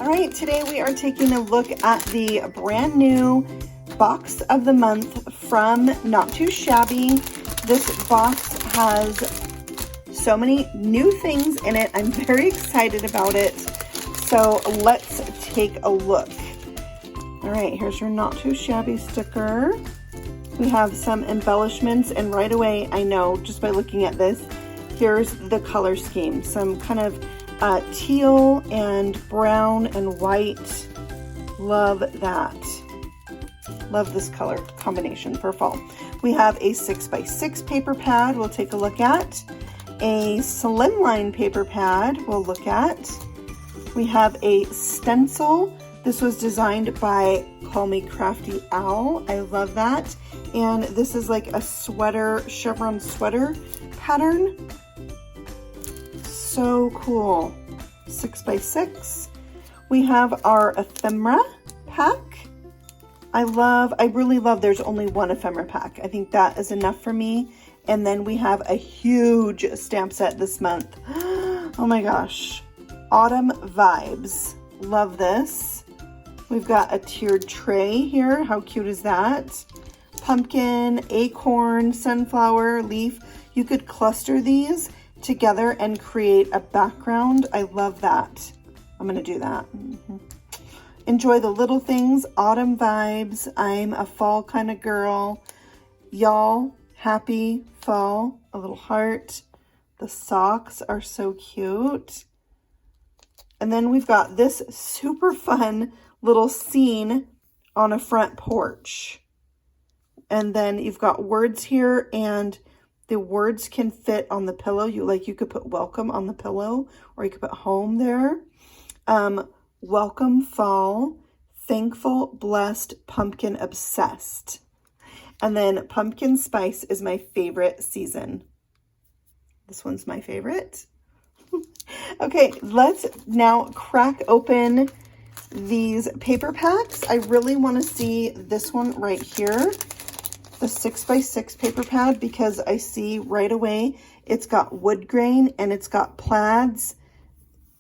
All right, today we are taking a look at the brand new box of the month from Not Too Shabby. This box has so many new things in it. I'm very excited about it. So let's take a look. All right, here's your Not Too Shabby sticker. We have some embellishments, and right away, I know just by looking at this, here's the color scheme. Some kind of teal and brown and white. Love that. Love this color combination for fall. We have a 6x6 paper pad we'll take a look at. A Slimline paper pad we'll look at. We have a stencil. This was designed by Call Me Crafty Owl. I love that. And this is like a sweater, chevron sweater pattern. So cool. 6x6. We have our Ephemera Pack. I really love there's only one Ephemera Pack. I think that is enough for me. And then we have a huge stamp set this month. Oh my gosh. Autumn Vibes. Love this. We've got a tiered tray here. How cute is that? Pumpkin, acorn, sunflower, leaf. You could cluster these together and create a background. I love that. I'm going to do that. Enjoy the little things. Autumn vibes. I'm a fall kind of girl. Y'all, happy fall. A little heart. The socks are so cute. And then we've got this super fun little scene on a front porch. And then you've got words here, and the words can fit on the pillow. You could put welcome on the pillow, or you could put home there. Welcome fall, thankful, blessed, pumpkin obsessed. And then pumpkin spice is my favorite season. This one's my favorite. Okay, let's now crack open these paper packs. I really want to see this one right here, the 6x6 paper pad, because I see right away it's got wood grain and it's got plaids.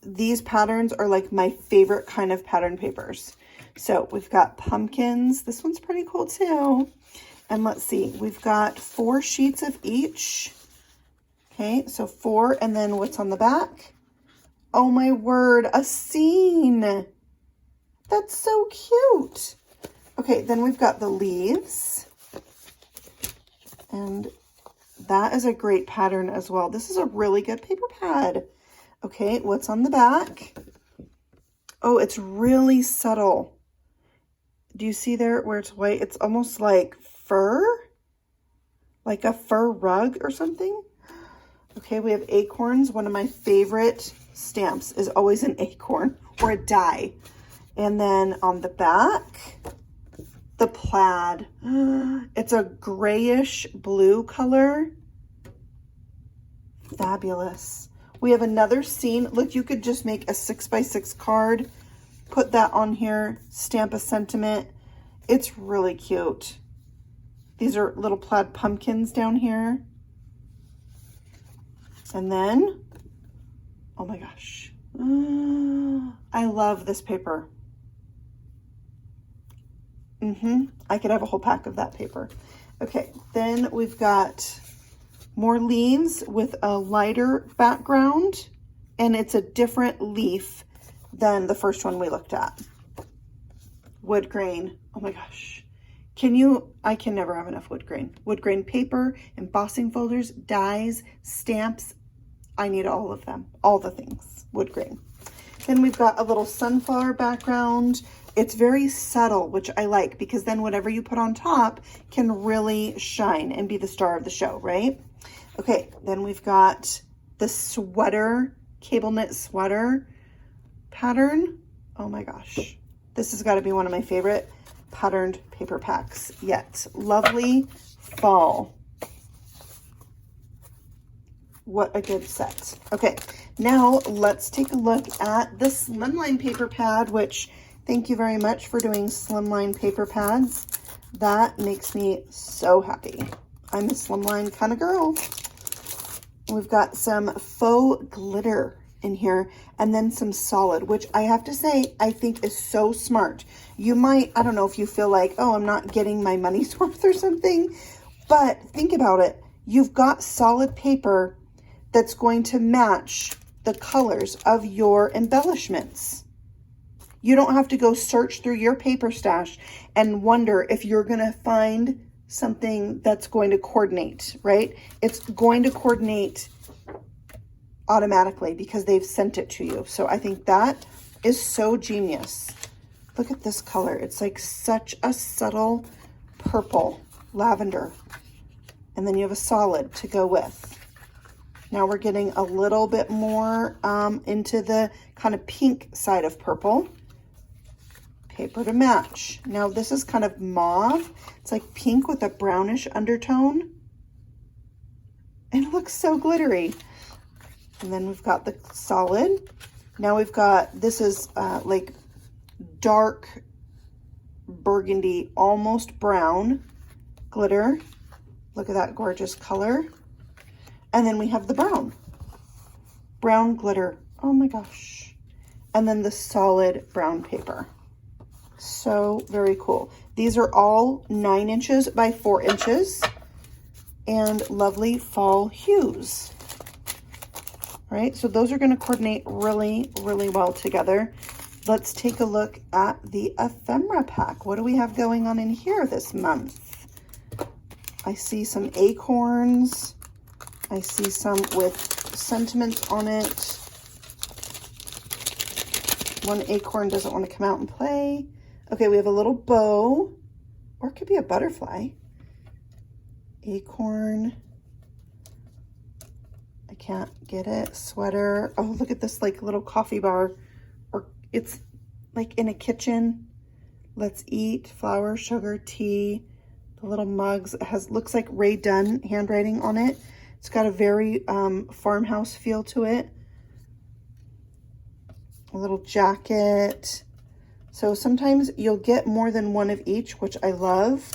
These patterns are like my favorite kind of pattern papers. So we've got pumpkins. This one's pretty cool too. And let's see, we've got 4 sheets of each. Okay, so 4, and then what's on the back? Oh my word, a scene. That's so cute. Okay, then we've got the leaves. And that is a great pattern as well. This is a really good paper pad. Okay, what's on the back? Oh, it's really subtle. Do you see there where it's white? It's almost like fur, like a fur rug or something. Okay, we have acorns. One of my favorite stamps is always an acorn or a die. And then on the back, the plaid. It's a grayish blue color. Fabulous. We have another scene. Look, you could just make a 6x6 card, put that on here, stamp a sentiment. It's really cute. These are little plaid pumpkins down here. And then, oh my gosh. I love this paper. I could have a whole pack of that paper. Okay, then we've got more leaves with a lighter background, and it's a different leaf than the first one we looked at. Wood grain. Oh my gosh. I can never have enough wood grain. Wood grain paper, embossing folders, dies, stamps. I need all of them, all the things, wood grain. Then we've got a little sunflower background. It's very subtle, which I like, because then whatever you put on top can really shine and be the star of the show, right? Okay, then we've got the sweater, cable knit sweater pattern. Oh my gosh. This has got to be one of my favorite patterned paper packs yet. Lovely fall. What a good set. Okay, now let's take a look at the Slimline paper pad, which thank you very much for doing Slimline paper pads. That makes me so happy. I'm a Slimline kind of girl. We've got some faux glitter in here, and then some solid, which I have to say, I think is so smart. You might, I don't know if you feel like, oh, I'm not getting my money's worth or something, but think about it. You've got solid paper that's going to match the colors of your embellishments. You don't have to go search through your paper stash and wonder if you're going to find something that's going to coordinate, right? It's going to coordinate automatically because they've sent it to you. So I think that is so genius. Look at this color. It's like such a subtle purple, lavender. And then you have a solid to go with. Now we're getting a little bit more into the kind of pink side of purple. Paper to match. Now this is kind of mauve. It's like pink with a brownish undertone. And it looks so glittery. And then we've got the solid. Now we've got, this is like dark burgundy, almost brown glitter. Look at that gorgeous color. And then we have the brown glitter. Oh my gosh. And then the solid brown paper. So very cool. These are all 9 inches by 4 inches and lovely fall hues. All right, so those are going to coordinate really, really well together. Let's take a look at the Ephemera Pack. What do we have going on in here this month? I see some acorns. I see some with sentiment on it. One acorn doesn't want to come out and play. Okay, we have a little bow, or it could be a butterfly. Acorn. I can't get it. Sweater. Oh, look at this like little coffee bar, or it's like in a kitchen. Let's eat. Flour, sugar, tea. The little mugs. It looks like Ray Dunn handwriting on it. It's got a very farmhouse feel to it. A little jacket. So sometimes you'll get more than one of each, which I love.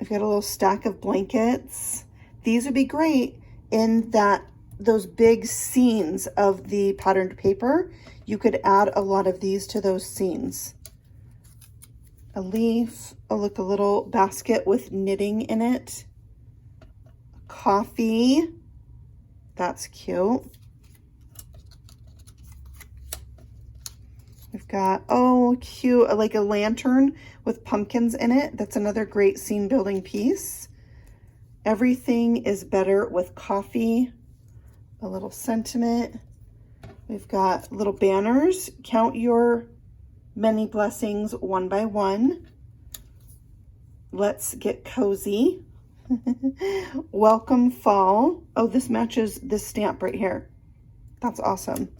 I've got a little stack of blankets. These would be great in those big scenes of the patterned paper. You could add a lot of these to those scenes. A leaf. Oh, look, a little basket with knitting in it. Coffee. That's cute. We've got, oh, cute, like a lantern with pumpkins in it. That's another great scene building piece. Everything is better with coffee. A little sentiment. We've got little banners. Count your many blessings one by one. Let's get cozy. Welcome fall. Oh, this matches this stamp right here. That's awesome.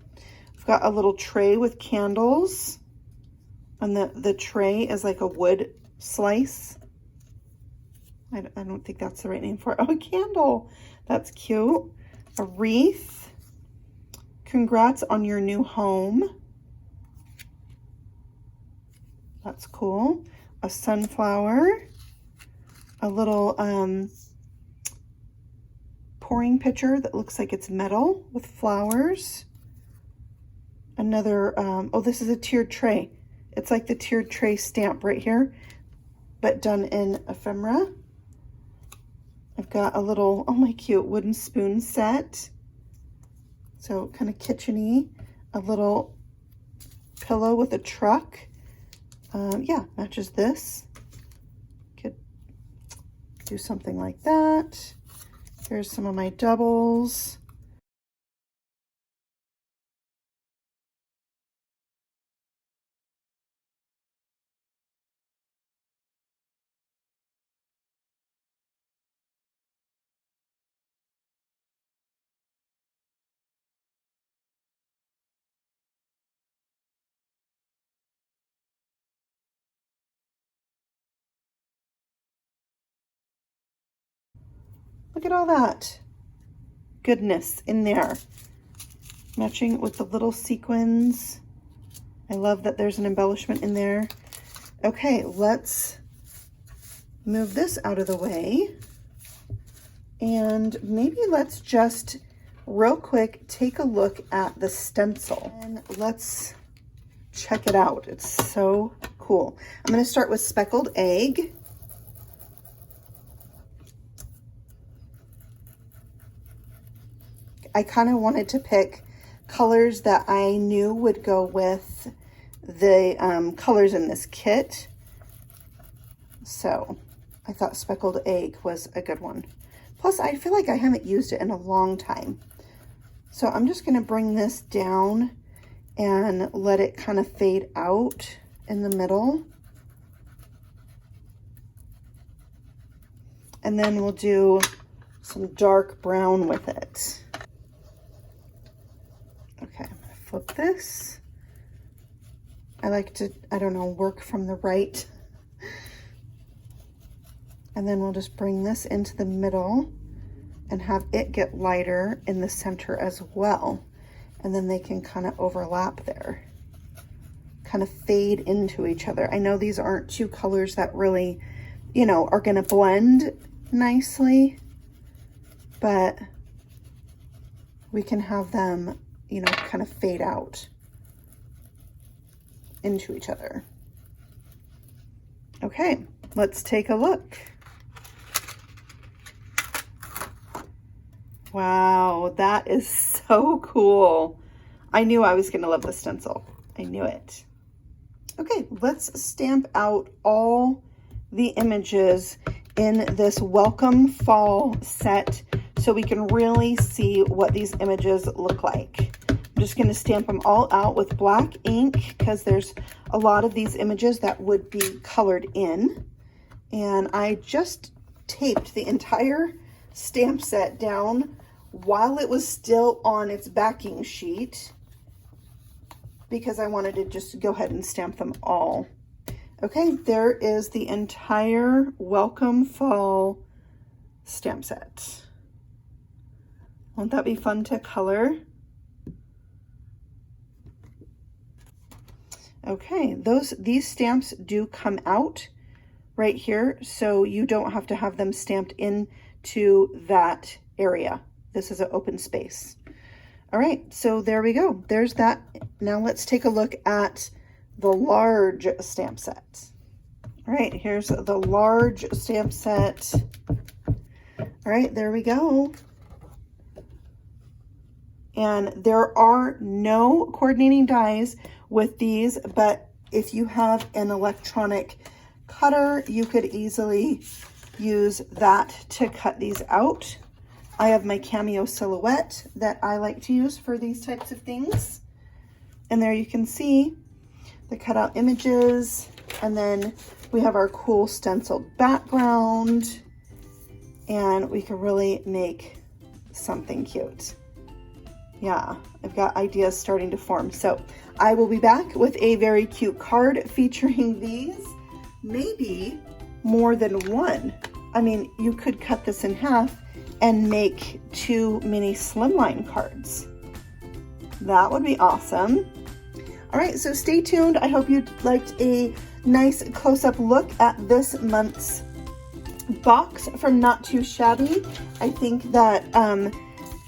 We've got a little tray with candles, and the tray is like a wood slice. I don't think that's the right name for it. Oh, a candle. That's cute. A wreath. Congrats on your new home. That's cool. A sunflower. A little pouring pitcher that looks like it's metal with flowers. Another, oh, this is a tiered tray. It's like the tiered tray stamp right here, but done in ephemera. I've got a little, oh my cute, wooden spoon set. So kind of kitchen-y. A little pillow with a truck. Yeah, matches this. Could do something like that. Here's some of my doubles. Look at all that goodness in there. Matching with the little sequins. I love that there's an embellishment in there. Okay, let's move this out of the way. And maybe let's just real quick, take a look at the stencil and let's check it out. It's so cool. I'm going to start with Speckled Egg. I kind of wanted to pick colors that I knew would go with the colors in this kit. So I thought Speckled Egg was a good one. Plus, I feel like I haven't used it in a long time. So I'm just going to bring this down and let it kind of fade out in the middle. And then we'll do some dark brown with it. Okay, I'm going to flip this. I like to, I don't know, work from the right. And then we'll just bring this into the middle and have it get lighter in the center as well. And then they can kind of overlap there, kind of fade into each other. I know these aren't two colors that really, you know, are gonna blend nicely, but we can have them, you know, kind of fade out into each other. Okay, let's take a look. Wow, that is so cool. I knew I was going to love the stencil. I knew it. Okay, let's stamp out all the images in this Welcome Fall set so we can really see what these images look like. I'm just going to stamp them all out with black ink because there's a lot of these images that would be colored in. And I just taped the entire stamp set down while it was still on its backing sheet because I wanted to just go ahead and stamp them all. Okay, there is the entire Welcome Fall stamp set. Won't that be fun to color? Okay, these stamps do come out right here, so you don't have to have them stamped into that area. This is an open space. All right, so there we go. There's that. Now let's take a look at the large stamp set. All right, here's the large stamp set. All right, there we go. And there are no coordinating dies with these, but if you have an electronic cutter, you could easily use that to cut these out. I have my Cameo Silhouette that I like to use for these types of things. And there you can see the cutout images. And then we have our cool stenciled background. And we can really make something cute. Yeah, I've got ideas starting to form. So I will be back with a very cute card featuring these. Maybe more than one. I mean, you could cut this in half and make 2 mini Slimline cards. That would be awesome. All right, so stay tuned. I hope you liked a nice close-up look at this month's box from Not Too Shabby. I think that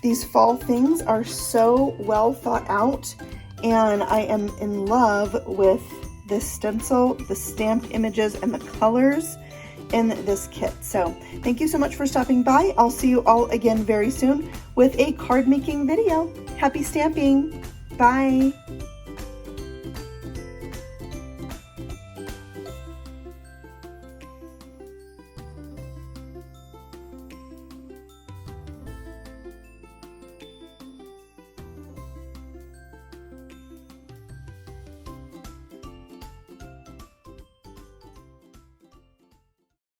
these fall things are so well thought out, and I am in love with this stencil, the stamped images, and the colors in this kit. So thank you so much for stopping by. I'll see you all again very soon with a card making video. Happy stamping. Bye.